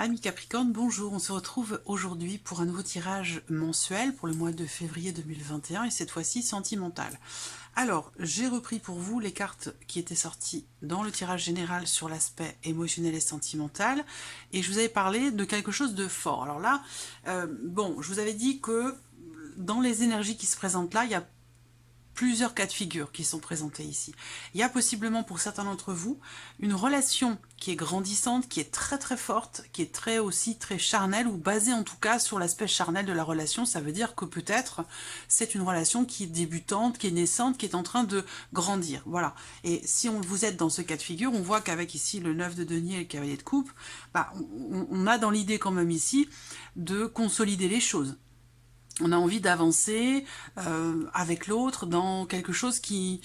Amis Capricorne, bonjour, on se retrouve aujourd'hui pour un nouveau tirage mensuel pour le mois de février 2021 et cette fois-ci sentimental. Alors, j'ai repris pour vous les cartes qui étaient sorties dans le tirage général sur l'aspect émotionnel et sentimental et je vous avais parlé de quelque chose de fort. Alors là, bon, je vous avais dit que dans les énergies qui se présentent là, il y a plusieurs cas de figure qui sont présentés ici. Il y a possiblement pour certains d'entre vous une relation qui est grandissante, qui est très très forte, qui est très charnelle ou basée en tout cas sur l'aspect charnel de la relation. Ça veut dire que peut-être c'est une relation qui est débutante, qui est naissante, qui est en train de grandir. Voilà. Et si vous êtes dans ce cas de figure, on voit qu'avec ici le 9 de denier et le cavalier de coupe, bah, on a dans l'idée quand même ici de consolider les choses. On a envie d'avancer avec l'autre dans quelque chose qui...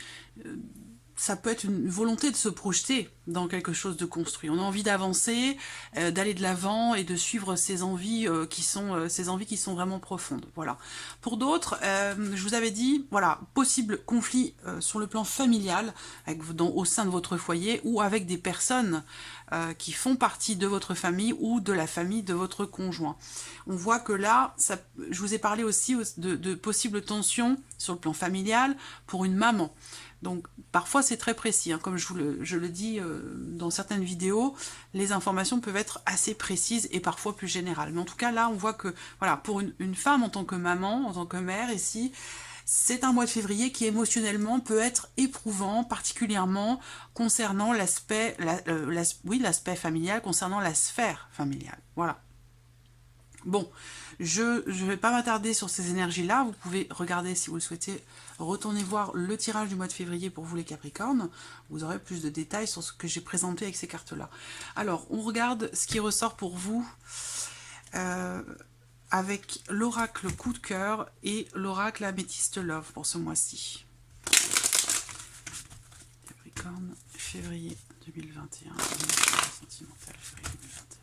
ça peut être une volonté de se projeter dans quelque chose de construit. On a envie d'avancer, d'aller de l'avant et de suivre ces envies qui sont vraiment profondes. Voilà. Pour d'autres, je vous avais dit, voilà, possible conflit sur le plan familial au sein de votre foyer ou avec des personnes qui font partie de votre famille ou de la famille de votre conjoint. On voit que là, je vous ai parlé aussi de possibles tensions sur le plan familial pour une maman. Donc parfois c'est très précis, hein, comme je le dis dans certaines vidéos, les informations peuvent être assez précises et parfois plus générales. Mais en tout cas là on voit que voilà, pour une femme en tant que maman, en tant que mère ici, c'est un mois de février qui émotionnellement peut être éprouvant, particulièrement concernant l'aspect familial, concernant la sphère familiale. Voilà. Bon, je ne vais pas m'attarder sur ces énergies-là. Vous pouvez regarder, si vous le souhaitez, retourner voir le tirage du mois de février pour vous les Capricornes. Vous aurez plus de détails sur ce que j'ai présenté avec ces cartes-là. Alors, on regarde ce qui ressort pour vous avec l'oracle coup de cœur et l'oracle améthyste love pour ce mois-ci. Capricorne, février 2021, sentimental, février 2021.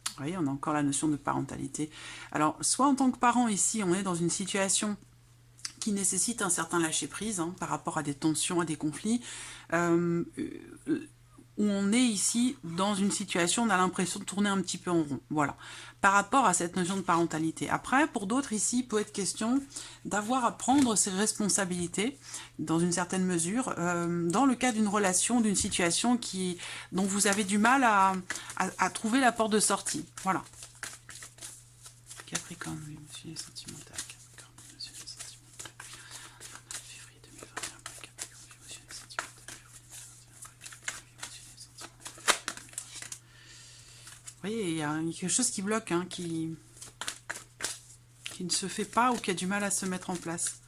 Vous voyez, on a encore la notion de parentalité. Alors, soit en tant que parent, ici, on est dans une situation qui nécessite un certain lâcher-prise hein, par rapport à des tensions, à des conflits, où on est ici dans une situation, on a l'impression de tourner un petit peu en rond. Voilà. Par rapport à cette notion de parentalité. Après, pour d'autres ici, il peut être question d'avoir à prendre ses responsabilités, dans une certaine mesure, dans le cas d'une relation, d'une situation dont vous avez du mal à trouver la porte de sortie. Voilà. Capricorne, oui, monsieur sentimental. Vous voyez, il y a quelque chose qui bloque, hein, qui ne se fait pas ou qui a du mal à se mettre en place.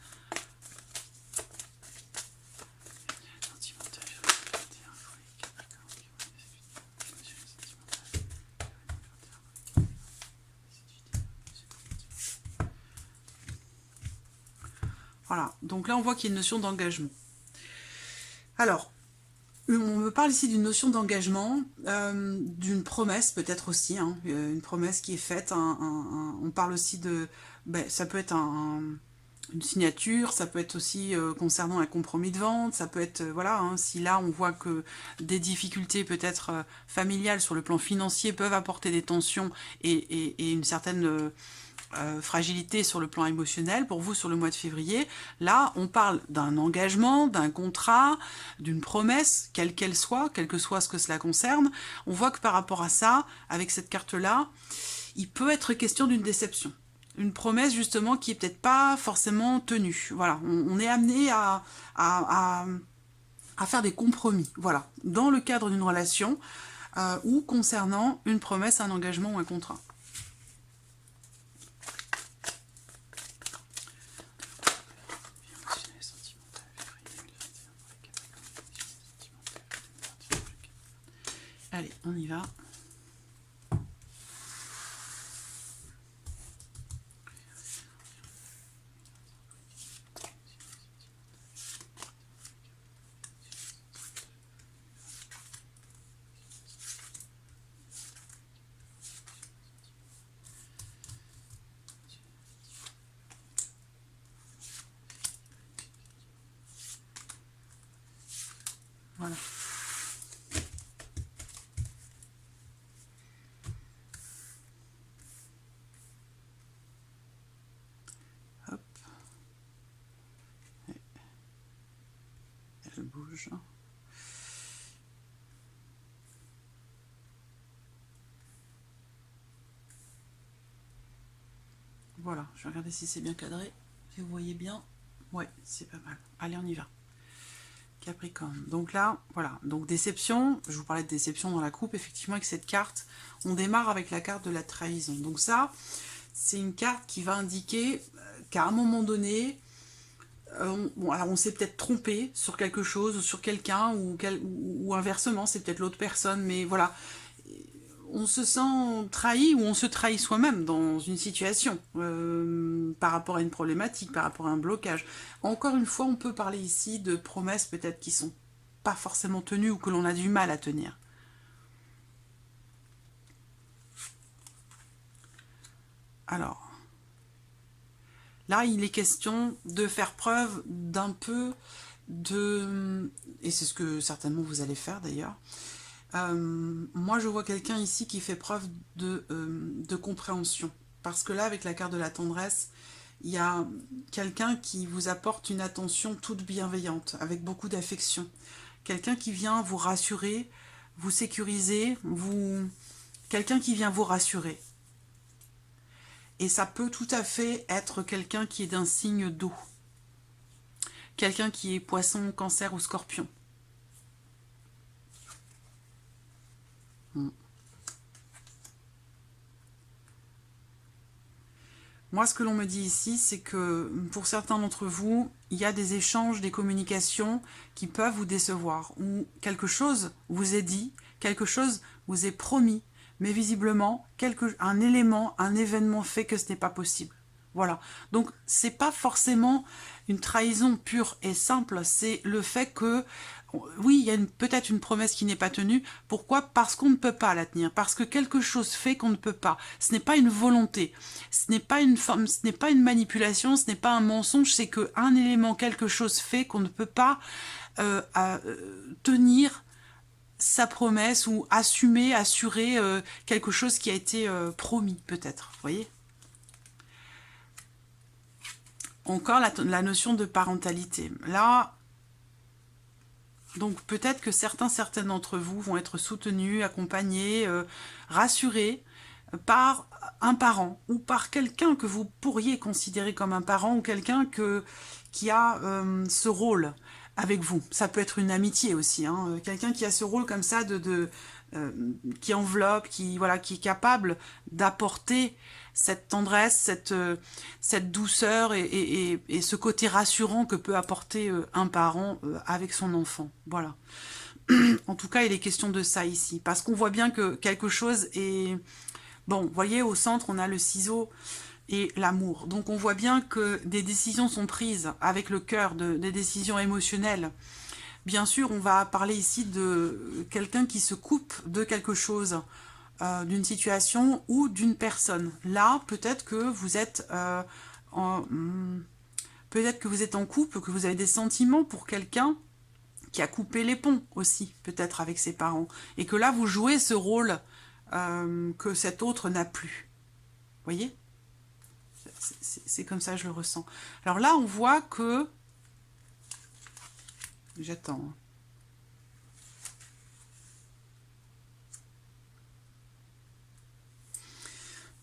Voilà, donc là on voit qu'il y a une notion d'engagement. Alors, on me parle ici d'une notion d'engagement, d'une promesse peut-être aussi, hein, une promesse qui est faite. On parle aussi de... ça peut être une signature, ça peut être aussi concernant un compromis de vente, ça peut être... voilà, hein, si là on voit que des difficultés peut-être familiales sur le plan financier peuvent apporter des tensions et une certaine... fragilité sur le plan émotionnel pour vous sur le mois de février. Là, on parle d'un engagement, d'un contrat, d'une promesse, quelle qu'elle soit, quel que soit ce que cela concerne. On voit que par rapport à ça, avec cette carte-là, il peut être question d'une déception. Une promesse justement qui est peut-être pas forcément tenue. Voilà, on est amené à faire des compromis. Voilà, dans le cadre d'une relation ou concernant une promesse, un engagement ou un contrat. Allez, on y va. Voilà. Hop. Et elle bouge. Voilà, je vais regarder si c'est bien cadré. Si vous voyez bien. Ouais, c'est pas mal. Allez, on y va. Capricorne. Donc là, voilà. Donc déception, je vous parlais de déception dans la coupe. Effectivement, avec cette carte, on démarre avec la carte de la trahison. Donc ça, c'est une carte qui va indiquer qu'à un moment donné, alors on s'est peut-être trompé sur quelque chose, ou sur quelqu'un, ou inversement, c'est peut-être l'autre personne, mais voilà. On se sent trahi ou on se trahit soi-même dans une situation par rapport à une problématique, par rapport à un blocage. Encore une fois, on peut parler ici de promesses peut-être qui sont pas forcément tenues ou que l'on a du mal à tenir. Alors, là, il est question de faire preuve d'un peu de... Et c'est ce que certainement vous allez faire d'ailleurs. Moi, je vois quelqu'un ici qui fait preuve de compréhension. Parce que là, avec la carte de la tendresse, il y a quelqu'un qui vous apporte une attention toute bienveillante, avec beaucoup d'affection. Quelqu'un qui vient vous rassurer, vous sécuriser, quelqu'un qui vient vous rassurer. Et ça peut tout à fait être quelqu'un qui est d'un signe d'eau. Quelqu'un qui est poisson, cancer ou scorpion. Moi, ce que l'on me dit ici, c'est que pour certains d'entre vous, il y a des échanges, des communications qui peuvent vous décevoir, ou quelque chose vous est dit, quelque chose vous est promis, mais visiblement, un élément, un événement fait que ce n'est pas possible. Voilà. Donc, c'est pas forcément une trahison pure et simple, c'est le fait que, oui, il y a peut-être une promesse qui n'est pas tenue. Pourquoi? Parce qu'on ne peut pas la tenir, parce que quelque chose fait qu'on ne peut pas. Ce n'est pas une volonté, ce n'est pas une manipulation, ce n'est pas un mensonge, c'est qu'un élément, quelque chose fait qu'on ne peut pas tenir sa promesse ou assurer quelque chose qui a été promis, peut-être, vous voyez? Encore la notion de parentalité. Là, donc peut-être que certaines d'entre vous vont être soutenus, accompagnés, rassurés par un parent ou par quelqu'un que vous pourriez considérer comme un parent ou quelqu'un qui a ce rôle avec vous. Ça peut être une amitié aussi, hein, quelqu'un qui a ce rôle comme ça qui enveloppe, qui est capable d'apporter cette tendresse, cette douceur et ce côté rassurant que peut apporter un parent avec son enfant. Voilà. En tout cas, il est question de ça ici, parce qu'on voit bien que quelque chose est... Bon, vous voyez, au centre, on a le ciseau et l'amour. Donc on voit bien que des décisions sont prises avec le cœur, des décisions émotionnelles. Bien sûr, on va parler ici de quelqu'un qui se coupe de quelque chose, d'une situation ou d'une personne. Là, peut-être que vous êtes peut-être que vous êtes en couple, que vous avez des sentiments pour quelqu'un qui a coupé les ponts aussi, peut-être avec ses parents, et que là, vous jouez ce rôle que cet autre n'a plus. Vous voyez? C'est comme ça que je le ressens. Alors là, on voit que... J'attends.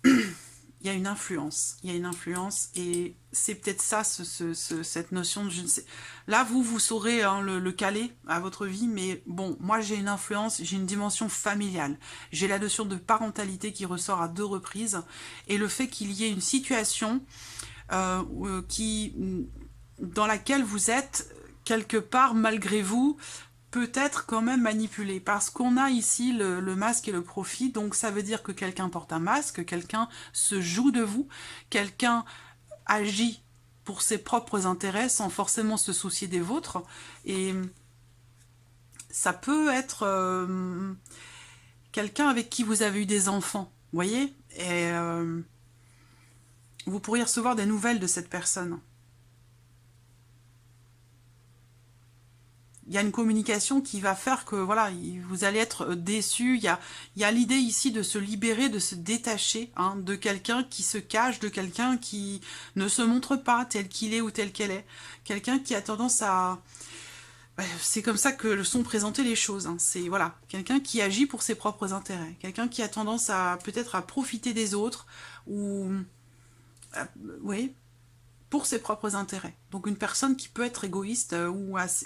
Il y a une influence. Il y a une influence et c'est peut-être ça, cette notion de... Je ne sais... Là, vous saurez hein, le caler à votre vie, mais bon, moi j'ai une influence, j'ai une dimension familiale. J'ai la notion de parentalité qui ressort à 2 reprises et le fait qu'il y ait une situation dans laquelle vous êtes quelque part malgré vous peut-être quand même manipulé parce qu'on a ici le masque et le profit, donc ça veut dire que quelqu'un porte un masque, quelqu'un se joue de vous, quelqu'un agit pour ses propres intérêts sans forcément se soucier des vôtres et ça peut être quelqu'un avec qui vous avez eu des enfants, vous voyez, et vous pourriez recevoir des nouvelles de cette personne. il y a une communication qui va faire que voilà, vous allez être déçu. Il y a l'idée ici de se libérer, de se détacher hein, de quelqu'un qui se cache, de quelqu'un qui ne se montre pas tel qu'il est ou tel qu'elle est. Quelqu'un qui a tendance à... C'est comme ça que sont présentées les choses. Hein. C'est voilà, quelqu'un qui agit pour ses propres intérêts. Quelqu'un qui a tendance à peut-être à profiter des autres ou... oui, pour ses propres intérêts. Donc une personne qui peut être égoïste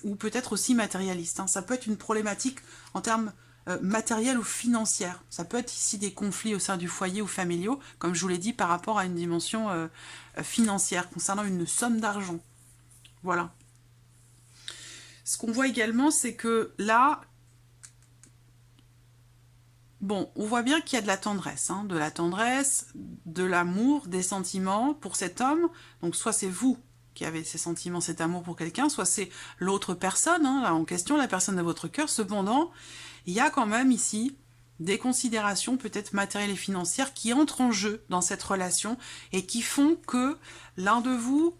ou peut-être aussi matérialiste. Hein. Ça peut être une problématique en termes matériels ou financiers. Ça peut être ici des conflits au sein du foyer ou familiaux, comme je vous l'ai dit, par rapport à une dimension financière, concernant une somme d'argent. Voilà. Ce qu'on voit également, c'est que là, bon, on voit bien qu'il y a de la tendresse, hein, de l'amour, des sentiments pour cet homme. Donc soit c'est vous qui avez ces sentiments, cet amour pour quelqu'un, soit c'est l'autre personne, hein, là, en question, la personne de votre cœur. Cependant, il y a quand même ici des considérations peut-être matérielles et financières qui entrent en jeu dans cette relation et qui font que l'un de vous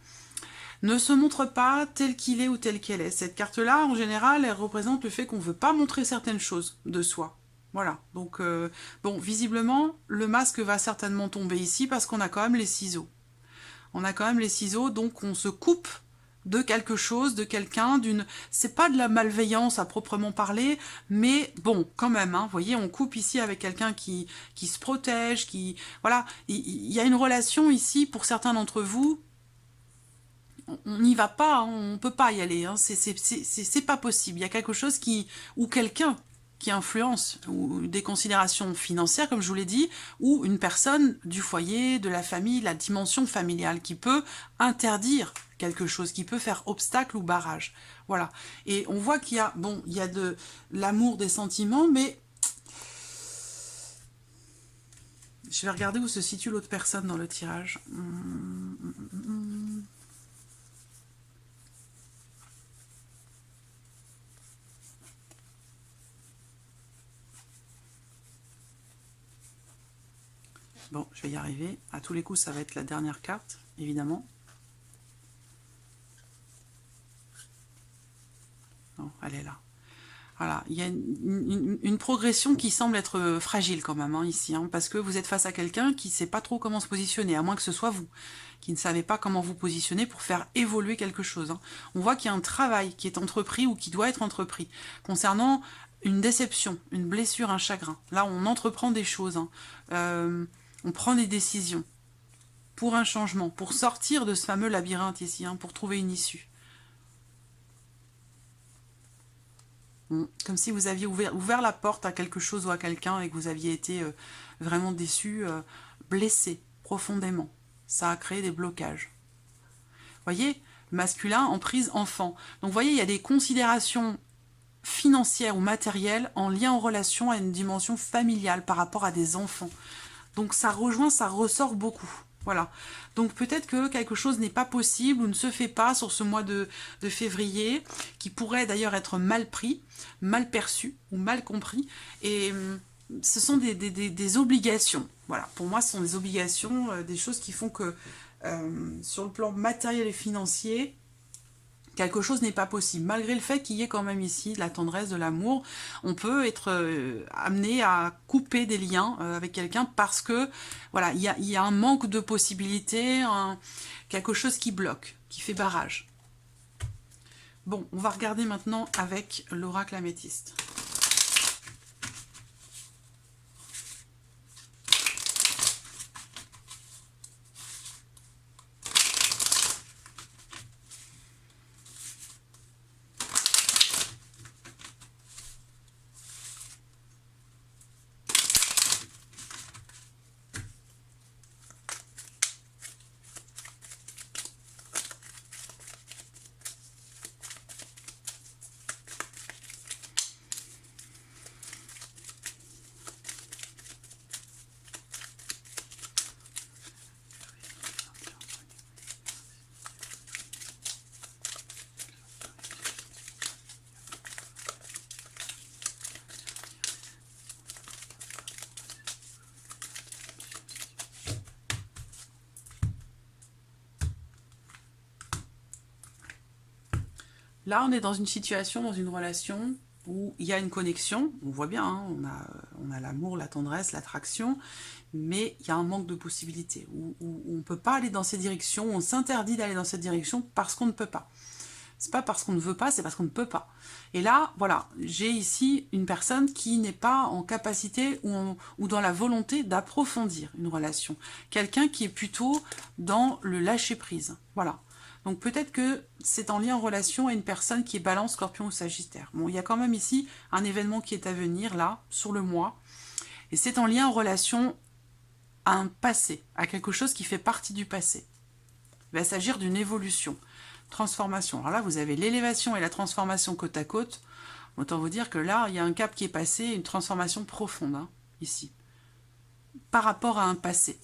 ne se montre pas tel qu'il est ou telle qu'elle est. Cette carte-là, en général, elle représente le fait qu'on ne veut pas montrer certaines choses de soi. Voilà, donc bon, visiblement, le masque va certainement tomber ici parce qu'on a quand même les ciseaux. On a quand même les ciseaux, donc on se coupe de quelque chose, de quelqu'un, d'une... C'est pas de la malveillance à proprement parler, mais bon, quand même, hein, vous voyez, on coupe ici avec quelqu'un qui se protège, qui... Voilà, il y a une relation ici, pour certains d'entre vous, on n'y va pas, hein, on peut pas y aller, hein, c'est pas possible. Il y a quelque chose qui... ou quelqu'un qui influence, ou des considérations financières, comme je vous l'ai dit, ou une personne du foyer, de la famille, la dimension familiale, qui peut interdire quelque chose, qui peut faire obstacle ou barrage. Voilà. Et on voit qu'il y a, bon, il y a de l'amour, des sentiments, mais je vais regarder où se situe l'autre personne dans le tirage. Bon, je vais y arriver. À tous les coups, ça va être la dernière carte, évidemment. Non, elle est là. Voilà, il y a une progression qui semble être fragile quand même, hein, ici, hein, parce que vous êtes face à quelqu'un qui ne sait pas trop comment se positionner, à moins que ce soit vous, qui ne savez pas comment vous positionner pour faire évoluer quelque chose. Hein. On voit qu'il y a un travail qui est entrepris ou qui doit être entrepris concernant une déception, une blessure, un chagrin. Là, on entreprend des choses. Hein. On prend des décisions pour un changement, pour sortir de ce fameux labyrinthe ici, hein, pour trouver une issue. Comme si vous aviez ouvert la porte à quelque chose ou à quelqu'un et que vous aviez été vraiment déçu, blessé profondément. Ça a créé des blocages. Vous voyez, masculin, emprise, enfant. Donc vous voyez, il y a des considérations financières ou matérielles en lien en relation à une dimension familiale par rapport à des enfants. Donc ça rejoint, ça ressort beaucoup. Voilà. Donc peut-être que quelque chose n'est pas possible ou ne se fait pas sur ce mois de février, qui pourrait d'ailleurs être mal pris, mal perçu ou mal compris. Et ce sont des obligations. Voilà. Pour moi, ce sont des obligations, des choses qui font que sur le plan matériel et financier, quelque chose n'est pas possible. Malgré le fait qu'il y ait quand même ici de la tendresse, de l'amour, on peut être amené à couper des liens avec quelqu'un parce que voilà, il y a un manque de possibilités, quelque chose qui bloque, qui fait barrage. Bon, on va regarder maintenant avec l'oracle améthyste. Là, on est dans une situation, dans une relation où il y a une connexion. On voit bien, hein, on a l'amour, la tendresse, l'attraction, mais il y a un manque de possibilités, où on ne peut pas aller dans cette direction, on s'interdit d'aller dans cette direction parce qu'on ne peut pas. C'est pas parce qu'on ne veut pas, c'est parce qu'on ne peut pas. Et là, voilà, j'ai ici une personne qui n'est pas en capacité ou dans la volonté d'approfondir une relation. Quelqu'un qui est plutôt dans le lâcher-prise. Voilà. Donc peut-être que c'est en lien en relation à une personne qui est Balance, Scorpion ou Sagittaire. Bon, il y a quand même ici un événement qui est à venir, là, sur le mois. Et c'est en lien en relation à un passé, à quelque chose qui fait partie du passé. Il va s'agir d'une évolution. Transformation. Alors là, vous avez l'élévation et la transformation côte à côte. Autant vous dire que là, il y a un cap qui est passé, une transformation profonde, hein, ici, par rapport à un passé.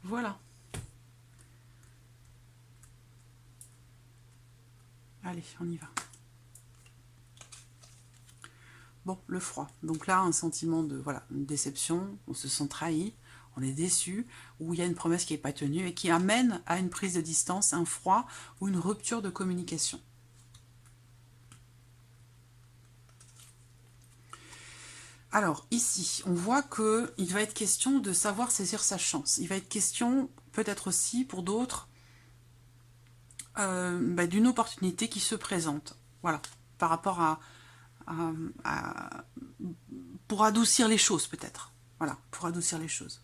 Voilà. Allez, on y va. Bon, le froid. Donc là, un sentiment de, voilà, une déception, on se sent trahi, on est déçu, ou il y a une promesse qui n'est pas tenue et qui amène à une prise de distance, un froid ou une rupture de communication. Alors, ici, on voit qu'il va être question de savoir saisir sa chance. Il va être question, peut-être aussi, pour d'autres, d'une opportunité qui se présente. Voilà, par rapport pour adoucir les choses, peut-être. Voilà, pour adoucir les choses.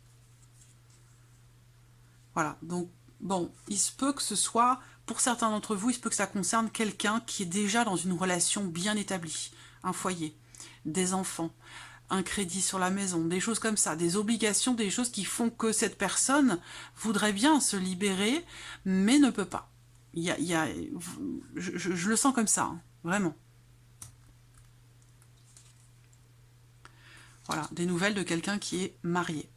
Voilà, donc, bon, il se peut que ce soit, pour certains d'entre vous, il se peut que ça concerne quelqu'un qui est déjà dans une relation bien établie, un foyer, des enfants, un crédit sur la maison, des choses comme ça, des obligations, des choses qui font que cette personne voudrait bien se libérer, mais ne peut pas. Je le sens comme ça, hein, vraiment. Voilà, des nouvelles de quelqu'un qui est marié.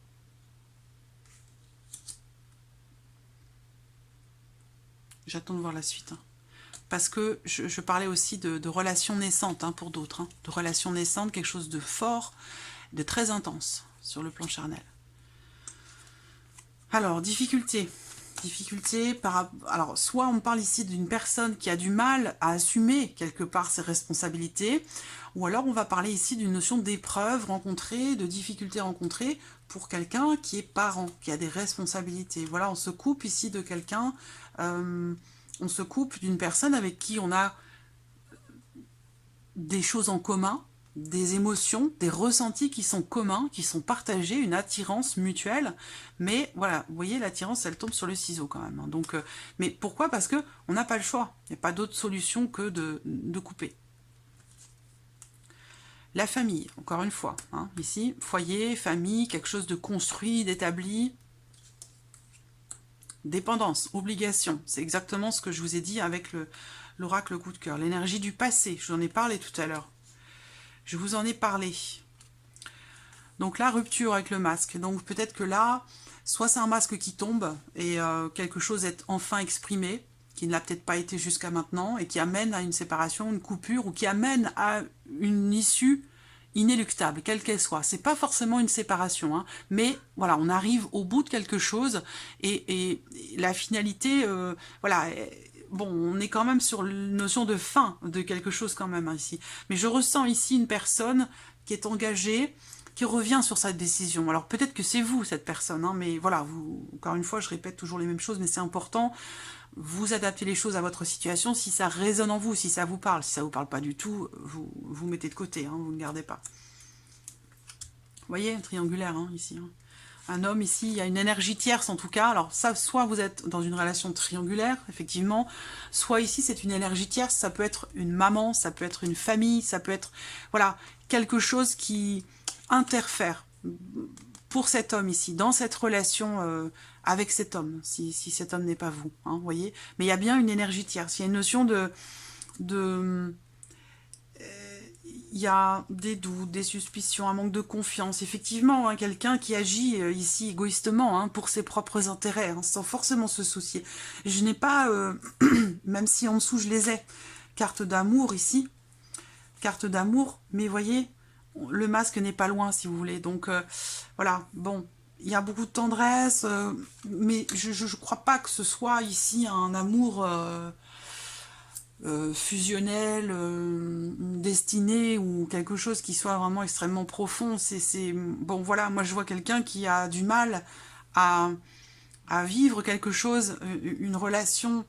J'attends de voir la suite. Hein. Parce que je parlais aussi de relations naissantes, hein, pour d'autres. Hein, de relations naissantes, quelque chose de fort, de très intense sur le plan charnel. Alors, difficulté. Alors, soit on parle ici d'une personne qui a du mal à assumer quelque part ses responsabilités, ou alors on va parler ici d'une notion d'épreuve rencontrée, de difficulté rencontrée pour quelqu'un qui est parent, qui a des responsabilités. Voilà, on se coupe ici de quelqu'un, on se coupe d'une personne avec qui on a des choses en commun, des émotions, des ressentis qui sont communs, qui sont partagés, une attirance mutuelle, mais voilà, vous voyez, l'attirance, elle tombe sur le ciseau quand même. Hein. Donc, mais pourquoi? Parce que on n'a pas le choix, il n'y a pas d'autre solution que de couper. La famille, encore une fois, hein, ici, foyer, famille, quelque chose de construit, d'établi. Dépendance, obligation, c'est exactement ce que je vous ai dit avec l'oracle coup de cœur. L'énergie du passé, je vous en ai parlé tout à l'heure. Je vous en ai parlé. Donc la rupture avec le masque. Donc peut-être que là, soit c'est un masque qui tombe et quelque chose est enfin exprimé, qui ne l'a peut-être pas été jusqu'à maintenant, et qui amène à une séparation, une coupure, ou qui amène à une issue inéluctable, quelle qu'elle soit. C'est pas forcément une séparation, hein, mais voilà, on arrive au bout de quelque chose, et la finalité, voilà... Bon, on est quand même sur la notion de fin de quelque chose quand même, hein, ici. Mais je ressens ici une personne qui est engagée, qui revient sur sa décision. Alors peut-être que c'est vous, cette personne, hein, mais voilà, vous, encore une fois, je répète toujours les mêmes choses, mais c'est important. Vous adaptez les choses à votre situation, si ça résonne en vous, si ça vous parle. Si ça vous parle pas du tout, vous mettez de côté, hein, vous ne gardez pas. voyez, triangulaire, hein, ici. Hein. Un homme ici, il y a une énergie tierce en tout cas. Alors ça, soit vous êtes dans une relation triangulaire, effectivement, soit ici c'est une énergie tierce, ça peut être une maman, ça peut être une famille, ça peut être, voilà, quelque chose qui interfère pour cet homme ici, dans cette relation avec cet homme, si cet homme n'est pas vous, hein, vous voyez. Mais il y a bien une énergie tierce, il y a une notion il y a des doutes, des suspicions, un manque de confiance. Effectivement, hein, quelqu'un qui agit ici égoïstement hein, pour ses propres intérêts, hein, sans forcément se soucier. Je n'ai pas, même si en dessous je les ai, carte d'amour ici, carte d'amour, mais voyez, le masque n'est pas loin si vous voulez. Donc voilà, bon, il y a beaucoup de tendresse, mais je ne crois pas que ce soit ici un amour... fusionnel, destiné ou quelque chose qui soit vraiment extrêmement profond. Bon voilà, moi je vois quelqu'un qui a du mal à vivre quelque chose, une relation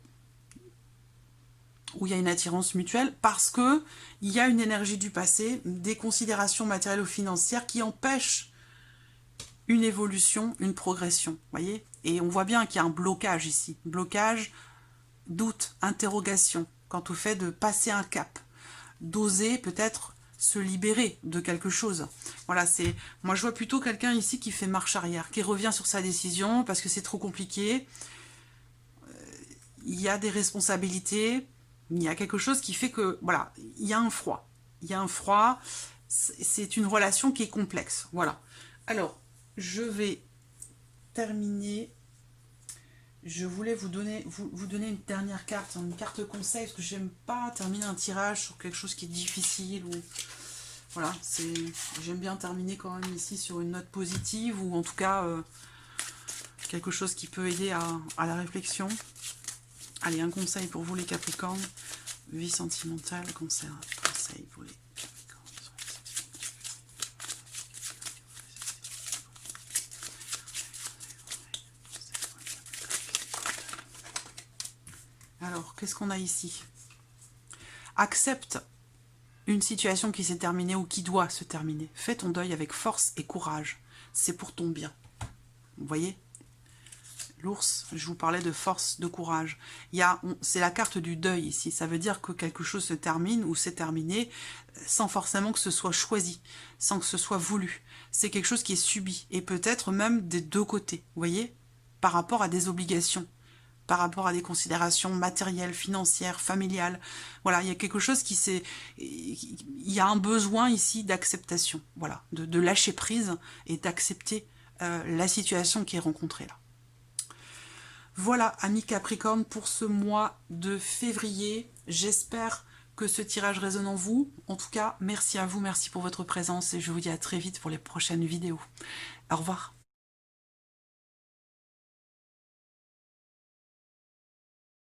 où il y a une attirance mutuelle parce que il y a une énergie du passé, des considérations matérielles ou financières qui empêchent une évolution, une progression, voyez. Et on voit bien qu'il y a un blocage ici, blocage, doute, interrogation, quant au fait de passer un cap, d'oser peut-être se libérer de quelque chose. Voilà, moi je vois plutôt quelqu'un ici qui fait marche arrière, qui revient sur sa décision parce que c'est trop compliqué. Il y a des responsabilités, il y a quelque chose qui fait que, voilà, il y a un froid. Il y a un froid, c'est une relation qui est complexe. Voilà. Alors, je vais terminer. Je voulais vous donner une dernière carte, une carte conseil, parce que j'aime pas terminer un tirage sur quelque chose qui est difficile. Ou voilà, j'aime bien terminer quand même ici sur une note positive, ou en tout cas quelque chose qui peut aider à la réflexion. Allez, un conseil pour vous les Capricornes, vie sentimentale, conseil pour les Capricornes. Alors, qu'est-ce qu'on a ici? Accepte une situation qui s'est terminée ou qui doit se terminer. Fais ton deuil avec force et courage. C'est pour ton bien. Vous voyez? L'ours, je vous parlais de force, de courage. C'est la carte du deuil ici. Ça veut dire que quelque chose se termine ou s'est terminé sans forcément que ce soit choisi, sans que ce soit voulu. C'est quelque chose qui est subi et peut-être même des deux côtés. Vous voyez? Par rapport à des obligations, par rapport à des considérations matérielles, financières, familiales. Voilà, il y a quelque chose il y a un besoin ici d'acceptation, voilà, de lâcher prise et d'accepter la situation qui est rencontrée là. Voilà, amis Capricorne, pour ce mois de février. J'espère que ce tirage résonne en vous. En tout cas, merci à vous, merci pour votre présence et je vous dis à très vite pour les prochaines vidéos. Au revoir.